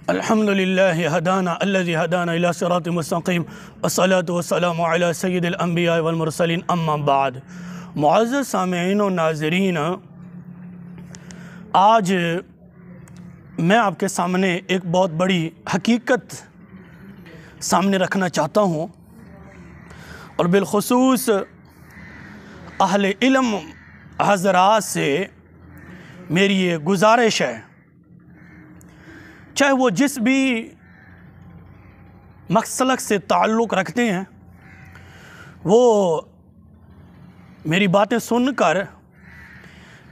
अल्हम्दुलिल्लाहि हदाना अल्लज़ी हदाना इला सिरातिल मुस्तक़ीम वस्सलातु वस्सलामु अला सय्यिदिल अंबिया वल मुरसलीन अम्मा बाद। मुअज़्ज़ज़ सामिईन व नाज़रीन, आज मैं आपके सामने एक बहुत बड़ी हकीकत सामने रखना चाहता हूँ और बिलख़ुसूस अहले इल्म हज़रात से मेरी ये गुजारिश है, चाहे वो जिस भी मसलक से ताल्लुक़ रखते हैं, वो मेरी बातें सुनकर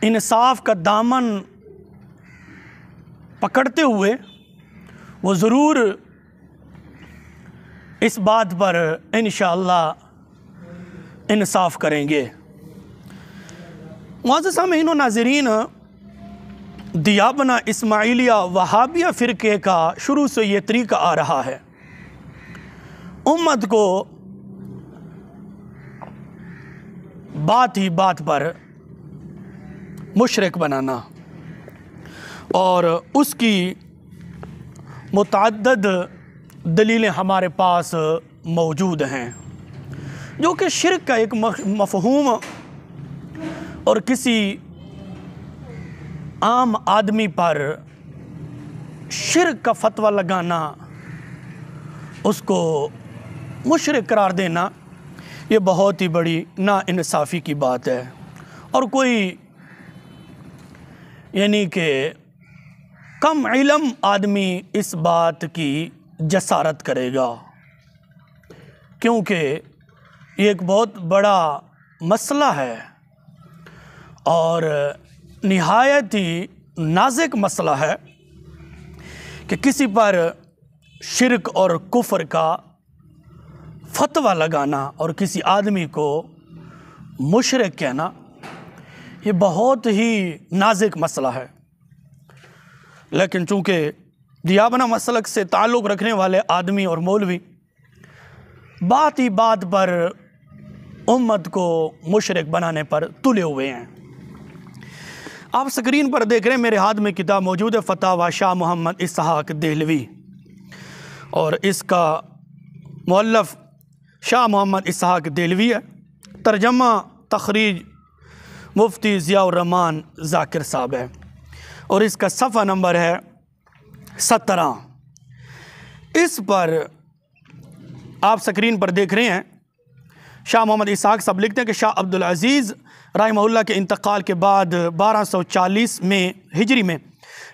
इंसाफ का दामन पकड़ते हुए वो ज़रूर इस बात पर इंशाअल्लाह इंसाफ करेंगे। मुअज़्ज़ज़ सामिईन व नाज़रीन, दियाबना इस्माइलिया वहाबिया फ़िरके का शुरू से ये तरीका आ रहा है उम्मत को बात ही बात पर मुशरिक बनाना, और उसकी मुतअद्दिद दलीलें हमारे पास मौजूद हैं, जो कि शिर्क का एक मफ़हूम और किसी आम आदमी पर शिर्क का फतवा लगाना, उसको मुशरिक करार देना, ये बहुत ही बड़ी नाइंसाफ़ी की बात है। और कोई यानी कि कम इल्म आदमी इस बात की जसारत करेगा, क्योंकि ये एक बहुत बड़ा मसला है और निहायत ही नाज़ुक मसला है कि किसी पर शिर्क और कुफ्र का फतवा लगाना और किसी आदमी को मुशरिक कहना, ये बहुत ही नाज़ुक मसला है। लेकिन चूँकि दियाबना मसलक से ताल्लुक़ रखने वाले आदमी और मौलवी बात ही बात पर उम्मत को मुशरिक बनाने पर तुले हुए हैं। आप स्क्रीन पर देख रहे हैं, मेरे हाथ में किताब मौजूद है, फ़तावा शाह मोहम्मद इसहाक़ देहलवी, और इसका मुअल्लिफ़ शाह मोहम्मद इसहाक़ देहलवी है। तर्जमा तख़रीज मुफ्ती ज़ियाउर रहमान ज़ाकिर साहब है, और इसका सफ़ा नंबर है 17। इस पर आप स्क्रीन पर देख रहे हैं, शाह मोहम्मद इसहाक़ साहब लिखते हैं कि शाह अब्दुल अज़ीज़ रहमहुल्लाह के इंतकाल के बाद 1240 में हिजरी में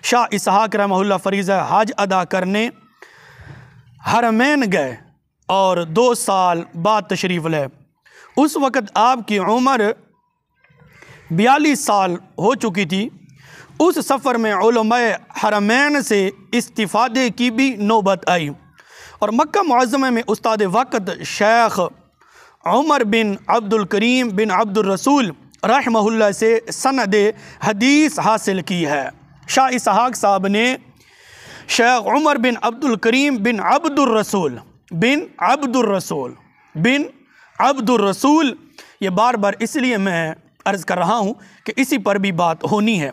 शाह इसहाक़ रहमहुल्लाह फ़रीज़ा हज अदा करने हरमैन गए और 2 साल बाद तशरीफ़ लाए। उस वक़्त आपकी उम्र 42 साल हो चुकी थी। उस सफ़र में उलमाए हरमैन से इस्तिफ़ादे की भी नौबत आई और मक्का मुअज़्ज़मा में उस्ताद वक़्त शेख उमर बिन अब्दुल करीम बिन अब्दुल रसूल रहमहुल्लाह से सनद हदीस हासिल की है। शाह इसहाक़ साहब ने शेख उमर बिन अब्दुल करीम बिन अब्दुल रसूल, ये बार बार इसलिए मैं अर्ज़ कर रहा हूँ कि इसी पर भी बात होनी है,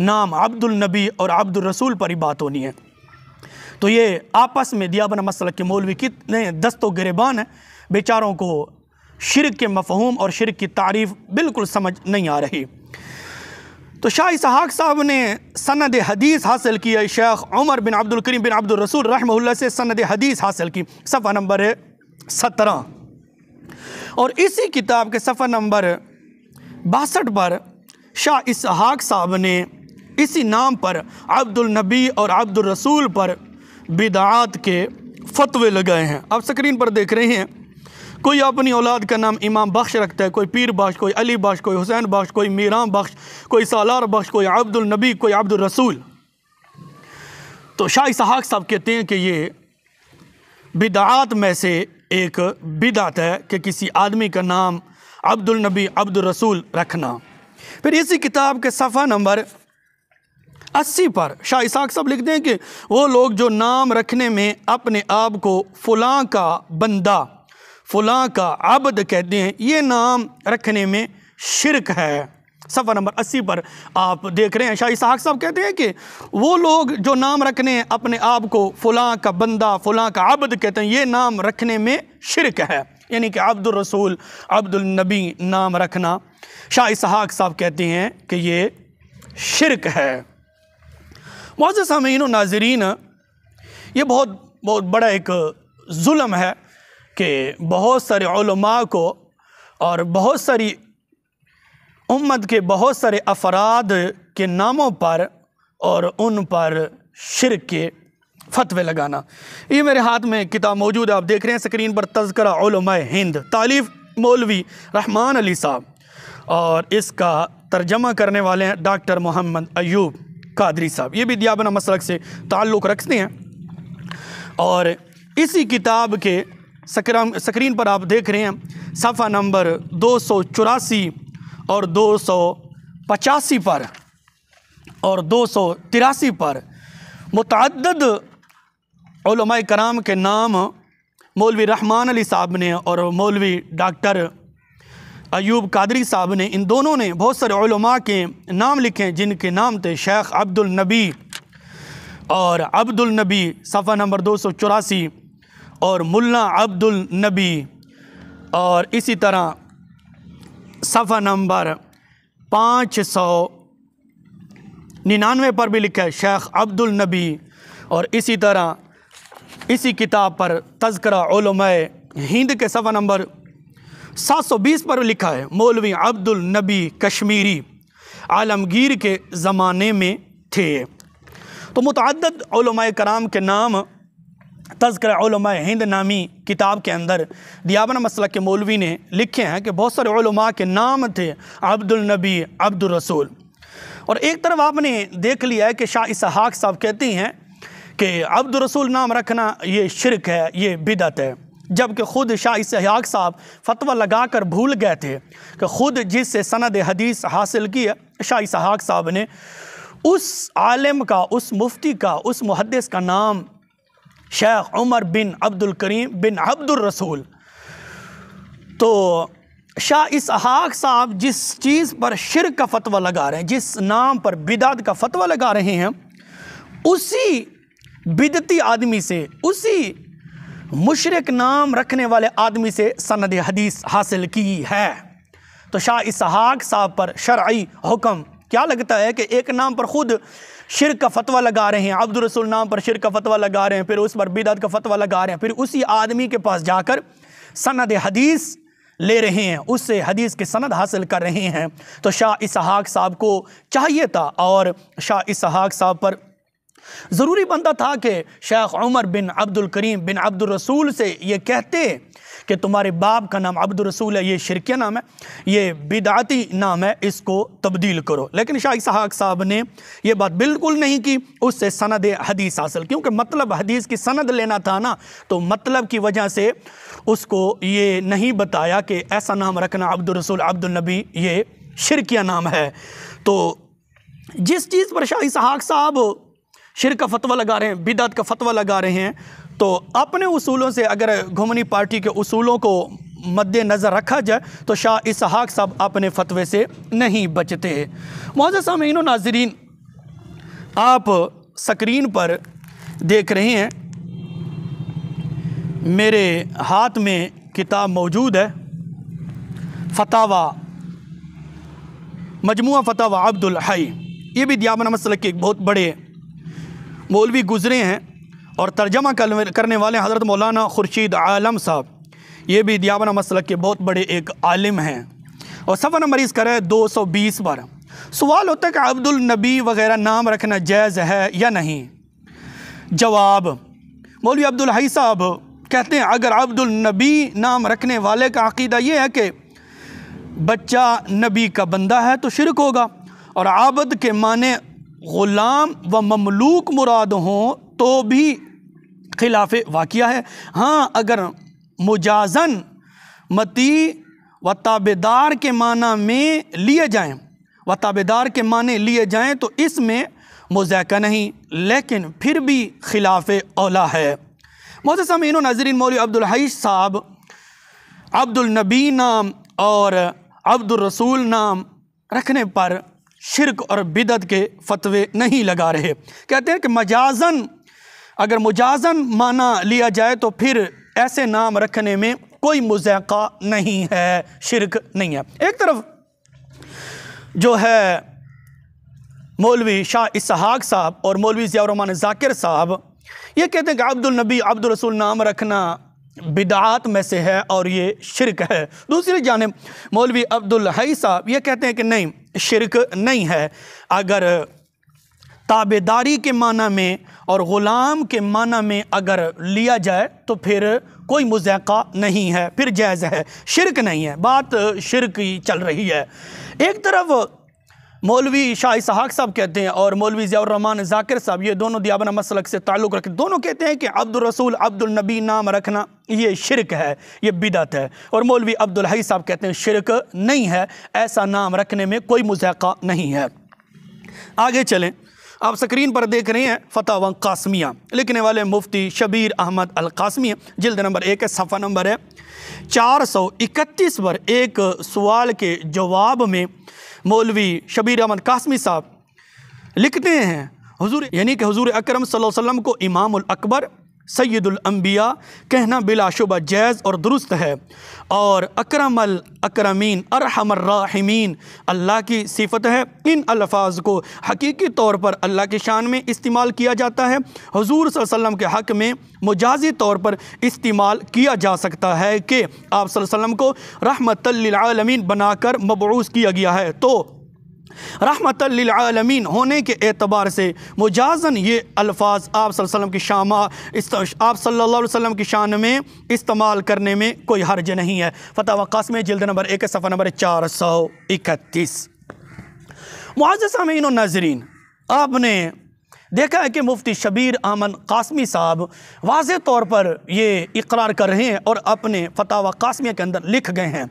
नाम अब्दुल नबी और अब्दुल रसूल पर ही बात होनी है। तो ये आपस में दियाबना मसलक के मौलवी कितने दस्तो गिरेबान हैं, बेचारों को शिर्क के मफ़हूम और शिर्क की तारीफ़ बिल्कुल समझ नहीं आ रही। तो शाह इसहाक़ साहब ने सनद हदीस हासिल की है, शेख उमर बिन अब्दुल करीम बिन अब्दुल रसूल रहमहुल्लाह से सनद हदीस हासिल की। सफ़ा नंबर है 17, और इसी किताब के सफ़ा नंबर 62 पर शाह इसहाक़ साहब ने इसी नाम पर अब्दुल नबी और अब्दुल रसूल पर बिदआत के फतवे लगाए हैं। आप स्क्रीन पर देख रहे हैं, कोई अपनी औलाद का नाम इमाम बख्श रखता है, कोई पीर बख्श, कोई अली बख्श, कोई हुसैन बख्श, कोई मीरान बख्श, कोई सालार बख्श, कोई अब्दुल नबी, कोई अब्दुल रसूल। तो शाह इसहाक़ साहब कहते हैं कि ये बिदआत में से एक बिदअत है कि किसी आदमी का नाम अब्दुल नबी अब्दुल रसूल रखना। फिर इसी किताब के सफ़ा नंबर 80 पर शाह इसहाक़ साहब लिखते हैं कि वो लोग जो नाम रखने में अपने आप को फ़लाँ का बंदा, फ़लाँ का अब्द कहते हैं, ये नाम रखने में शिर्क है। सफ़ा नंबर 80 पर आप देख रहे हैं। शाह इसहाक साहब कहते हैं कि वो लोग जो नाम रखने अपने आप को फ़लाँ का बंदा, फ़लाँ का अब्द कहते हैं, ये नाम रखने में शिरक है, यानी कि अब्दुल रसूल, अब्दुल नबी नाम रखना शाह इसहाक साहब कहते हैं कि ये शिरक है। मुअज़्ज़ज़ सामीन व नाज़रीन, ये बहुत बड़ा एक जुल्म है कि बहुत सारे उलमा को और बहुत सारी उम्मत के बहुत सारे अफराद के नामों पर और उन पर शिरक के फतवे लगाना। ये मेरे हाथ में किताब मौजूद है, आप देख रहे हैं स्क्रीन पर, तज़किरा उलमाए हिंद, तालीफ़ मौलवी रहमान अली साहब, और इसका तर्जमा करने वाले हैं डॉक्टर मोहम्मद अयूब कादरी साहब। ये भी दियाबना मसलक से ताल्लुक़ रखते हैं। और इसी किताब के स्क्रीन पर आप देख रहे हैं सफ़ा नंबर 284 और 285 पर और 283 पर मुतअद्दिद उलमाए कराम के नाम मौलवी रहमान अली साहब ने और मौलवी डॉक्टर अयूब कादरी साहब ने, इन दोनों ने बहुत सारे उलमा के नाम लिखे हैं जिनके नाम थे शेख अब्दुल नबी और अब्दुल नबी सफ़ा नंबर 284 और मुल्ला अब्दुल नबी, और इसी तरह सफ़ा नंबर 599 पर भी लिखा है शेख अब्दुल नबी, और इसी तरह इसी किताब पर तज़किरा उलमाए हिंद के सफ़ा नंबर 720 पर लिखा है मौलवी अब्दुल नबी कश्मीरी आलमगीर के ज़माने में थे। तो मुतअद्दिद उलमाए कराम के नाम तज़किरा उलमाए हिंद नामी किताब के अंदर दियाबना मसलक के मौलवी ने लिखे हैं कि बहुत सारे उलमा के नाम थे अब्दुल नबी, अब्दुल रसूल। और एक तरफ आपने देख लिया है कि शाह इसहाक साहब कहते हैं कि अब्दुल रसूल नाम रखना ये शिरक है, ये बिदअत है, जबकि ख़ुद शाह इसहाक साहब फतवा लगा कर भूल गए थे कि ख़ुद जिससे सनद हदीस हासिल की है शाह इसहाक साहब ने, उस आलिम का, उस मुफ्ती का, उस मुहद्दिस का नाम शेख उमर बिन अब्दुल करीम बिन अब्दुल रसूल। तो शाह इसहाक साहब जिस चीज़ पर शिरक का फतवा लगा रहे हैं, जिस नाम पर बिदअत का फतवा लगा रहे हैं, उसी बिदती आदमी से, उसी मुशरिक नाम रखने वाले आदमी से सनद हदीस हासिल की है। तो शाह इसहाक साहब पर शरई हुक्म क्या लगता है कि एक नाम पर ख़ुद शिरक का फतवा लगा रहे हैं, अब्दुल रसूल नाम पर शिरक का फतवा लगा रहे हैं, फिर उस पर बिदअत का फतवा लगा रहे हैं, फिर उसी आदमी के पास जाकर सनद हदीस ले रहे हैं, उससे हदीस के सनद हासिल कर रहे हैं। तो शाह इसहाक साहब को चाहिए था और शाह इसहाक साहब पर ज़रूरी बनता था कि शेख उमर बिन अब्दुल करीम बिन अब्दुल रसूल से ये कहते कि तुम्हारे बाप का नाम अब्दुल रसूल है, ये शिरकिया नाम है, ये बिदअती नाम है, इसको तब्दील करो। लेकिन शाह इसहाक साहब ने ये बात बिल्कुल नहीं की, उससे सनद हदीस हासिल, क्योंकि मतलब हदीस की सनद लेना था ना, तो मतलब की वजह से उसको ये नहीं बताया कि ऐसा नाम रखना अब्दुल रसूल अब्दुल नबी ये शिरकिया नाम है। तो जिस चीज़ पर शाह इसहाक साहब शिरक का फतवा लगा रहे हैं, बिदअत का फतवा लगा रहे हैं, तो अपने उसूलों से अगर घुमनी पार्टी के उसूलों को मद्देनज़र रखा जाए तो शाह इसहाक साहब अपने फतवे से नहीं बचते। मुअज़्ज़ज़ सामीन व नाज़रीन, आप स्क्रीन पर देख रहे हैं, मेरे हाथ में किताब मौजूद है, फतावा, मजमुआ फतावा अब्दुल हई। ये भी दियाबना मसलक के एक बहुत बड़े मौलवी गुज़रे हैं और तर्जमा करने वाले हज़रत मौलाना खुर्शीद आलम साहब, ये भी दियाबना मसलक के बहुत बड़े एक आलिम हैं। और सफ़ा नंबर इसका है 220 पर। सवाल होता है कि अब्दुल नबी वग़ैरह नाम रखना जायज़ है या नहीं। जवाब, मौलवी अब्दुल हई साहब कहते हैं अगर अब्दुल नबी नाम रखने वाले का अक़ीदा ये है कि बच्चा नबी का बंदा है तो शिरक होगा, और आबद के माने ग़ुलाम व ममलूक मुराद हों तो भी खिलाफ वाक़िया है। हाँ, अगर मुजाज़न मती व ताबेदार के माना में लिए जाएं, व ताबेदार के माने लिए जाएं तो इसमें मुज़ाका नहीं, लेकिन फिर भी खिलाफ औला है। मुअज़्ज़ज़ सामीन व नाज़रीन, मौलवी अब्दुल हई साहब अब्दुल नबी नाम और अब्दुल रसूल नाम रखने पर शिरक और बिदत के फतवे नहीं लगा रहे। कहते हैं कि मजाजन, अगर मुजाजन माना लिया जाए तो फिर ऐसे नाम रखने में कोई मुज़ाक़ा नहीं है, शिरक नहीं है। एक तरफ जो है मौलवी शाह इसहाक साहब और मौलवी ज़ियाउर रहमान ज़ाकिर साहब ये कहते हैं कि अब्दुल नबी अब्दुल रसूल नाम रखना बिदआत में से है और ये शिरक है। दूसरी जानिब मौलवी अब्दुल हई साहब ये कहते हैं कि नहीं, शिरक नहीं है। अगर ताबेदारी के माना में और ग़ुलाम के माना में अगर लिया जाए तो फिर कोई मुज़ाक़ा नहीं है, फिर जायज़ है, शिरक नहीं है। बात शिरक की चल रही है। एक तरफ मौलवी शाह इसहाक साहब कहते हैं और मौलवी ज़ियाउर रहमान ज़ाकिर साहब, ये दोनों दियाबना मसलक से ताल्लुक़ रखते, दोनों कहते हैं कि अब्दुल रसूल अब्दुल नबी नाम रखना ये शिरक है, ये बिदअत है। और मौलवी अब्दुल हई साहब कहते हैं शिरक नहीं है, ऐसा नाम रखने में कोई मुज़ाक़ा नहीं है। आगे चलें, आप स्क्रीन पर देख रहे हैं फतावा कासमिया, लिखने वाले मुफ्ती शबीर अहमद अल कासमी, जिल्द नंबर 1 है, सफ़ा नंबर है 431 पर। एक सवाल के जवाब में मौलवी शबीर अहमद कासमी साहब लिखते हैं हुजूर यानी कि हुजूर अकरम सल्लल्लाहु अलैहि वसल्लम को इमामुल अकबर सैयदुल अंबिया कहना बिलाशुबा जायज़ और दुरुस्त है, और अकरमल अकरमीन अरहमर राहिमीन अल्लाह की सिफत है। इन अल्फाज को हकीकी तौर पर अल्लाह की शान में इस्तेमाल किया जाता है। हुजूर सल्लल्लाहु अलैहि वसल्लम के हक़ में मुजाजी तौर पर इस्तेमाल किया जा सकता है कि आप सल्लल्लाहु अलैहि वसल्लम को रहमतल लिल आलमीन बनाकर मबऊस किया गया है। तो रहमतल लिल आलमीन होने के एतबार से मुजाजन ये अल्फाज आप सल्लल्लाहु अलैहि वसल्लम की शान में इस्तेमाल करने में कोई हर्ज नहीं है। फतावा कासमी जिल्द नंबर 1 सफ़ा नंबर 431। मुअज़्ज़ज़ सामीईन और नाज़रीन, आपने देखा है कि मुफ्ती शबीर अहमद कासमी साहब वाज़े तौर पर ये इकरार कर रहे हैं और अपने फतावा कासमिया के अंदर लिख गए हैं।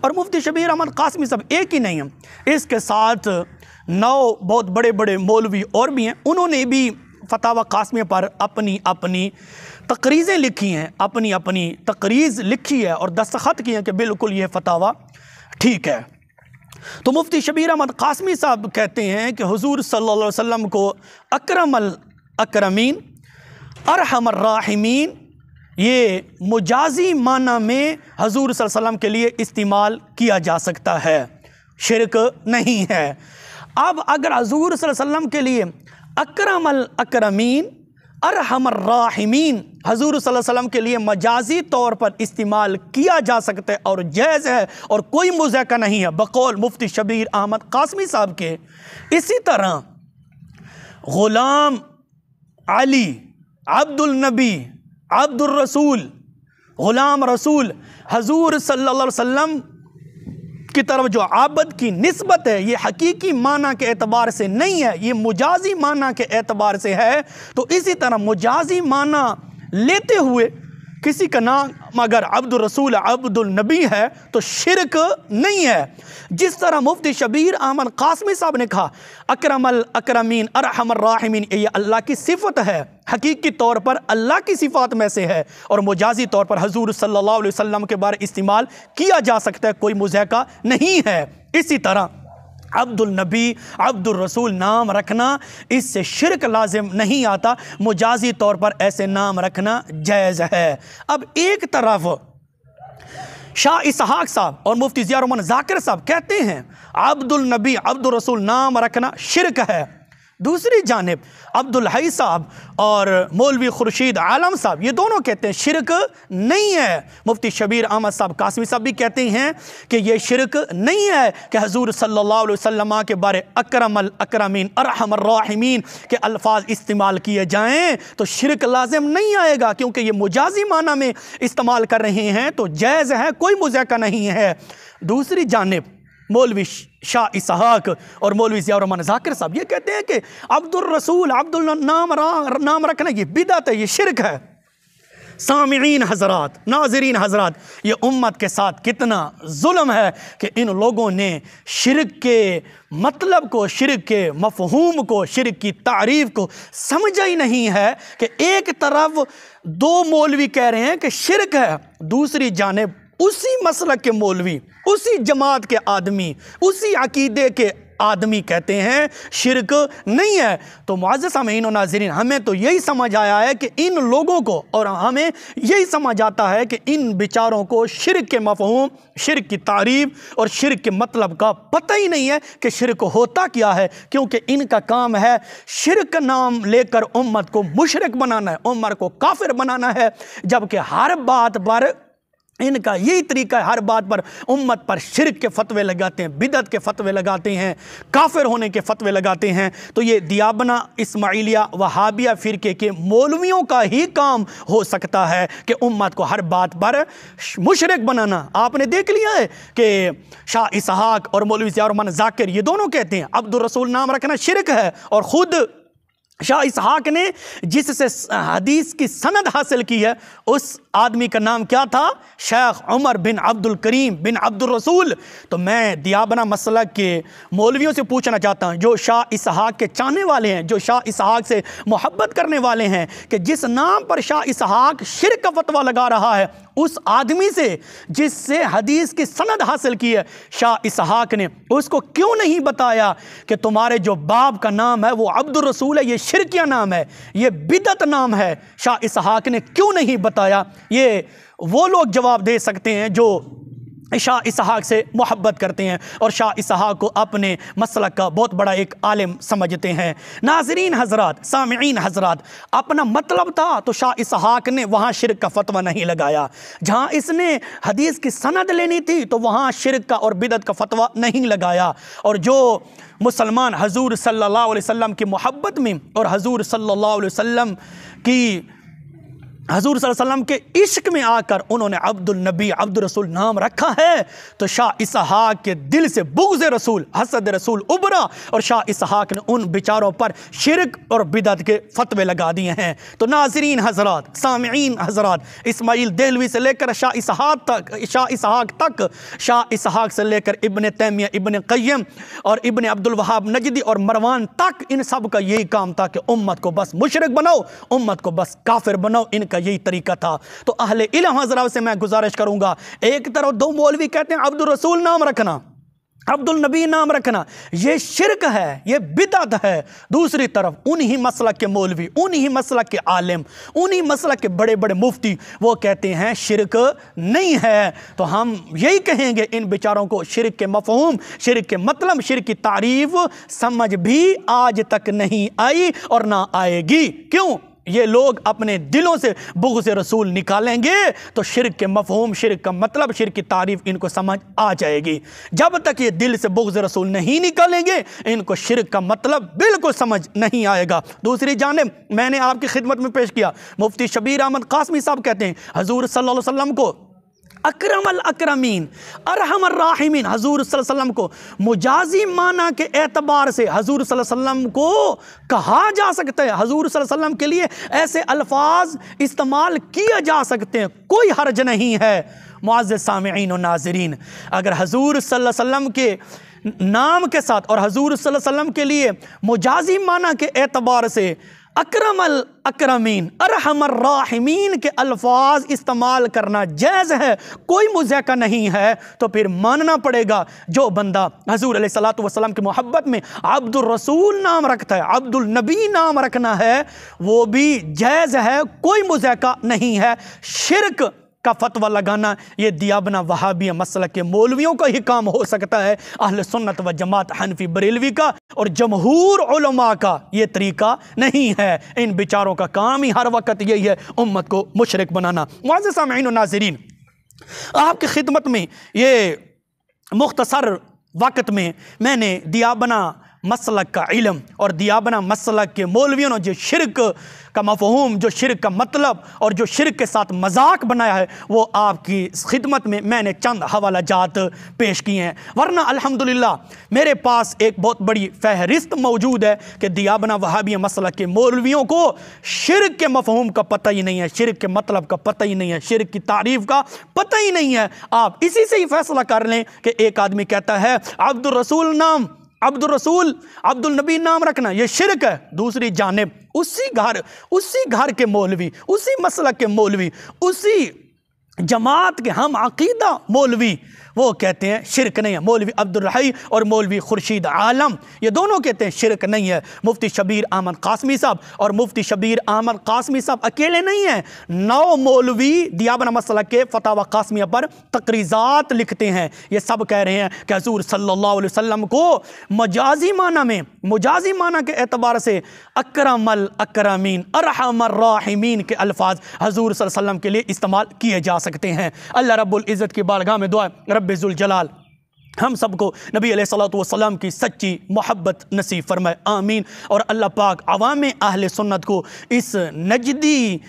और मुफ्ती शबीर अहमद कासमी साहब एक ही नहीं हैं, इसके साथ 9 बहुत बड़े बड़े मौलवी और भी हैं, उन्होंने भी फतावा कासमिया पर अपनी अपनी तकरीज़ें लिखी हैं, अपनी अपनी तकरीज़ लिखी है और दस्तखत किए हैं कि बिल्कुल ये फतावा ठीक है। तो मुफ्ती शबीर अहमद कासमी साहब कहते हैं कि हुजूर सल्लल्लाहु अलैहि वसल्लम को अकरमल अकरमीन अरहमर राहिमीन ये मुजाजी माना में हुजूर सल्लल्लाहु अलैहि वसल्लम के लिए इस्तेमाल किया जा सकता है, शिरक नहीं है। अब अगर हुजूर सल्लल्लाहु अलैहि वसल्लम के लिए अकरमल अकरमीन अरहमर राहिमीन हुजूर सल्लल्लाहु अलैहि वसल्लम के लिए मजाजी तौर पर इस्तेमाल किया जा सकता है और जायज़ है और कोई मुज़ाक़ा नहीं है बकौल मुफ्ती शबीर अहमद कासमी साहब के, इसी तरह ग़ुलाम अली अब्दुल नबी अब्दुल रसूल ग़ुलाम रसूल हुजूर सल्लल्लाहु अलैहि वसल्लम की तरफ जो आबद की निस्बत है ये हकीकी माना के एतबार से नहीं है, ये मुजाजी माना के एतबार से है। तो इसी तरह मुजाजी माना लेते हुए किसी का नाम अगर अब्दुल रसूल अब्दुल नबी है तो शिरक नहीं है। जिस तरह मुफ्ती शबीर अहमद कासमी साहब ने कहा अकरमल अकरमीन अरहमर राहिमीन ये अल्लाह की सिफत है, हकीकी तौर पर अल्लाह की सिफात में से है और मुजाजी तौर पर हुजूर सल्लल्लाहु अलैहि वसल्लम के बारे इस्तेमाल किया जा सकता है, कोई मुज़ाक़ा नहीं है। इसी तरह अब्दुल नबी अब्दुल रसूल नाम रखना इससे शिरक लाजिम नहीं आता, मुजाजी तौर पर ऐसे नाम रखना जायज़ है। अब एक तरफ शाह इसहाक साहब और मुफ्ती ज़ियाउर रहमान ज़ाकिर साहब कहते हैं अब्दुल नबी अब्दुल रसूल नाम रखना शिरक है, दूसरी जानिब अब्दुल हई साहब और मौलवी खुर्शीद आलम साहब ये दोनों कहते हैं शिरक नहीं है। मुफ्ती शबीर अहमद साहब कासमी साहब भी कहते हैं कि ये शिरक नहीं है कि हुजूर सल्लल्लाहु अलैहि वसल्लम के बारे अकरमल अकरमीन अरहमर राहिमीन के अल्फाज इस्तेमाल किए जाएं तो शिरक लाजिम नहीं आएगा, क्योंकि ये मुजाजी माना में इस्तेमाल कर रहे हैं तो जायज़ है, कोई मुज़ाक़ा नहीं है। दूसरी जानिब मौलवी शाह इसहाक और मौलवी ज़ियाउर रहमान ज़ाकिर साहब ये कहते हैं कि अब्दुल रसूल अब्दुल नाम रखना ये बिदअत है, ये शिरक है। सामिईन हज़रात, नाज़रीन हज़रात, ये उम्मत के साथ कितना जुल्म है कि इन लोगों ने शिरक के मतलब को, शिरक के मफ़हूम को, शिरक की तारीफ़ को समझा ही नहीं है कि एक तरफ 2 मौलवी कह रहे हैं कि शिरक है, दूसरी जानिब उसी मसलक के मौलवी उसी जमात के आदमी, उसी अकीदे के आदमी कहते हैं शिरक नहीं है। तो मुअज़्ज़ज़ सामीईन और नाज़रीन, हमें तो यही समझ आया है कि इन लोगों को, और हमें यही समझ आता है कि इन बेचारों को शिरक के मफ़हूम, शिरक की तारीफ़ और शिरक के मतलब का पता ही नहीं है कि शिरक होता क्या है, क्योंकि इनका काम है शिरक नाम लेकर उम्मत को मुशरिक बनाना है, उम्मत को काफिर बनाना है। जबकि हर बात पर इनका यही तरीका है, हर बात पर उम्मत पर शिरक के फतवे लगाते हैं, बिदअत के फतवे लगाते हैं, काफिर होने के फतवे लगाते हैं। तो ये दियाबना इस्माइलिया वहाबिया फ़िरके के मौलवियों का ही काम हो सकता है कि उम्मत को हर बात पर मुशरिक बनाना। आपने देख लिया है कि शाह इसहाक और मौलवी ज़िया रहमान ज़ाकिर ये दोनों कहते हैं अब्दुल रसूल नाम रखना शिरक है, और ख़ुद शाह इसहाक ने जिससे हदीस की सनद हासिल की है उस आदमी का नाम क्या था? शेख उमर बिन अब्दुल करीम बिन अब्दुल रसूल। तो मैं दियाबना मसलक के मौलवियों से पूछना चाहता हूँ, जो शाह इसहाक के चाहने वाले हैं, जो शाह इसहाक से मोहब्बत करने वाले हैं, कि जिस नाम पर शाह इसहाक शिरक का फतवा लगा रहा है, उस आदमी से जिससे हदीस की सनद हासिल की है शाह इसहाक ने, उसको क्यों नहीं बताया कि तुम्हारे जो बाप का नाम है वो अब्दुल रसूल है, ये शिरकिया नाम है, ये बिदअत नाम है? शाह इसहाक ने क्यों नहीं बताया? ये वो लोग जवाब दे सकते हैं जो शाह इसहाक से मोहब्बत करते हैं और शाह इसहाक को अपने मसलक का बहुत बड़ा एक आलिम समझते हैं। नाज़रीन हज़रात, सामिईन हज़रात, अपना मतलब था तो शाह इसहाक ने वहाँ शिरक का फतवा नहीं लगाया। जहाँ इसने हदीस की सनद लेनी थी तो वहाँ शिरक का और बिदअत का फतवा नहीं लगाया। और जो मुसलमान हजूर सल्लल्लाहु अलैहि वसल्लम की मोहब्बत में और हजूर सल्लल्लाहु अलैहि वसल्लम के इश्क में आकर उन्होंने अब्दुल नबी अब्दुल रसूल नाम रखा है, तो शाह इसहाक के दिल से बुग़्ज़ रसूल, हसद रसूल उबरा और शाह इसहाक ने उन बेचारों पर शिरक और बिदअत के फतवे लगा दिए हैं। तो नाज़रीन हज़रात, सामिईन हज़रात, इस्माइल देहलवी से लेकर शाह इसहाक तक, शाह इसहाक से लेकर इब्न तैमिया, इब्न क़य्यम और इब्न अब्दुल वहाब नजदी और मरवान तक, इन सब का यही काम था कि उम्मत को बस मुशरिक बनाओ, उम्मत को बस काफिर बनाओ। इनका यही तरीका था। तो अहले इल्म हज़रात से मैं गुजारिश करूंगा, एक तरफ दो मौलवी कहते हैं अब्दुल रसूल नाम रखना, अब्दुल नबी नाम रखना ये शिरक है, ये बिदअत है। दूसरी तरफ उन्हीं मसलक के मौलवी, उन्हीं मसलक के आलिम, उन्हीं मसलक के बड़े बड़े मुफ्ती वो कहते हैं शिरक नहीं है। तो हम यही कहेंगे इन बेचारों को शिरक के मफ़हूम, शिरक के मतलब, शिरक की तारीफ समझ भी आज तक नहीं आई और ना आएगी। क्यों? ये लोग अपने दिलों से बुग़्ज़ रसूल निकालेंगे तो शिरक के मफ़हूम, शिरक का मतलब, शिरक की तारीफ़ इनको समझ आ जाएगी। जब तक ये दिल से बुग़्ज़ रसूल नहीं निकालेंगे इनको शिरक का मतलब बिल्कुल समझ नहीं आएगा। दूसरी जानिब मैंने आपकी खिदमत में पेश किया, मुफ्ती शबीर अहमद कासमी साहब कहते हैं हज़ूर सल्लल्लाहु अलैहि वसल्लम को अकरमल अकरमीन, अरहमर राहिमीन, हजूर सल्लल्लाहु अलैहि वसल्लम को मुजाजी माना के एतबार से हजूर सल्लल्लाहु अलैहि वसल्लम को कहा जा सकता है। हजूर सल्लल्लाहु अलैहि वसल्लम के लिए ऐसे अल्फाज इस्तेमाल किए जा सकते हैं, कोई हर्ज नहीं है। मुअज़्ज़िज़ सामिईन और नाज़रीन, अगर हजूर सल्लल्लाहु अलैहि वसल्लम के नाम के साथ और हजूर सल्लल्लाहु अलैहि वसल्लम के लिए मुजाजी माना के एतबार से अकरमल अकरमीन, अरहमर राहिमीन के अल्फाज इस्तेमाल करना जायज़ है, कोई मुज़ायका नहीं है, तो फिर मानना पड़ेगा जो बंदा हजूर अलैहिस्सलातु वस्सलाम की मोहब्बत में अब्दुल रसूल नाम रखता है, अब्दुल नबी नाम रखना है, वो भी जायज़ है, कोई मुज़ायका नहीं है। शिरक का फतवा लगाना ये दियाबना वहाबिया मसलक के मौलवियों का ही काम हो सकता है, अहले सुन्नत व जमात हनफी बरेलवी का और जमहूर उलमा का ये तरीका नहीं है। इन बेचारों का काम ही हर वक्त यही है, उम्मत को मुशरिक बनाना। मुअज़्ज़िज़ सामिईन व नाज़रीन, आपकी खिदमत में ये मुख्तसर वक्त में मैंने दियाबना मसलक का इल्म और दियाबना मसलक के मौलवियों ने जो शिरक का मफ़हूम, जो शिरक का मतलब और जो शिरक के साथ मजाक बनाया है वो आपकी खिदमत में मैंने चंद हवाला जात पेश किए हैं। वरना अल्हम्दुलिल्लाह मेरे पास एक बहुत बड़ी फहरिस्त मौजूद है कि दियाबना वहाबिया मसलक के मौलवियों को शिरक के मफ़हूम का पता ही नहीं है, शिरक के मतलब का पता ही नहीं है, शिरक की तारीफ़ का पता ही नहीं है। आप इसी से ही फैसला कर लें कि एक आदमी कहता है अब्दुल रसूल नाम, अब्दुल रसूल, अब्दुल नबी नाम रखना ये शिरक है। दूसरी जानिब उसी घर के मौलवी, उसी मसलक के मौलवी, उसी जमात के हम अकीदा मौलवी वो कहते हैं शिरक नहीं है। मौलवी अब्दुल रही और मौलवी खुर्शीद आलम ये दोनों कहते हैं शिरक नहीं है। मुफ्ती शबीर अहमद कासमी साहब और मुफ्ती शबीर अहमद कासमी साहब अकेले नहीं हैं, 9 मौलवी दियाबना मसला के फतावा कासमिया पर तकरीज़ात लिखते हैं। ये सब कह रहे हैं कि हजूर सल्लल्लाहु अलैहि वसल्लम को मजाजी माना के एतबार से अकरमल अकरमीन अरहमर राहिमीन के अल्फाज हजूर सल्लल्लाहु अलैहि वसल्लम के लिए इस्तेमाल किए जा सकते हैं। अल्लाह रब्बुल इज़्ज़त की बारगाह में दुआ रब्बिजुल जलाल हम सबको नबी अलैहिस्सलातु वस्सलाम की सच्ची मोहब्बत नसीब फरमाए, आमीन। और अल्लाह पाक अवाम अहले सुन्नत को इस नजदी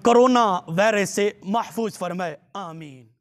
कोरोना वायरस से महफूज फरमाए, आमीन।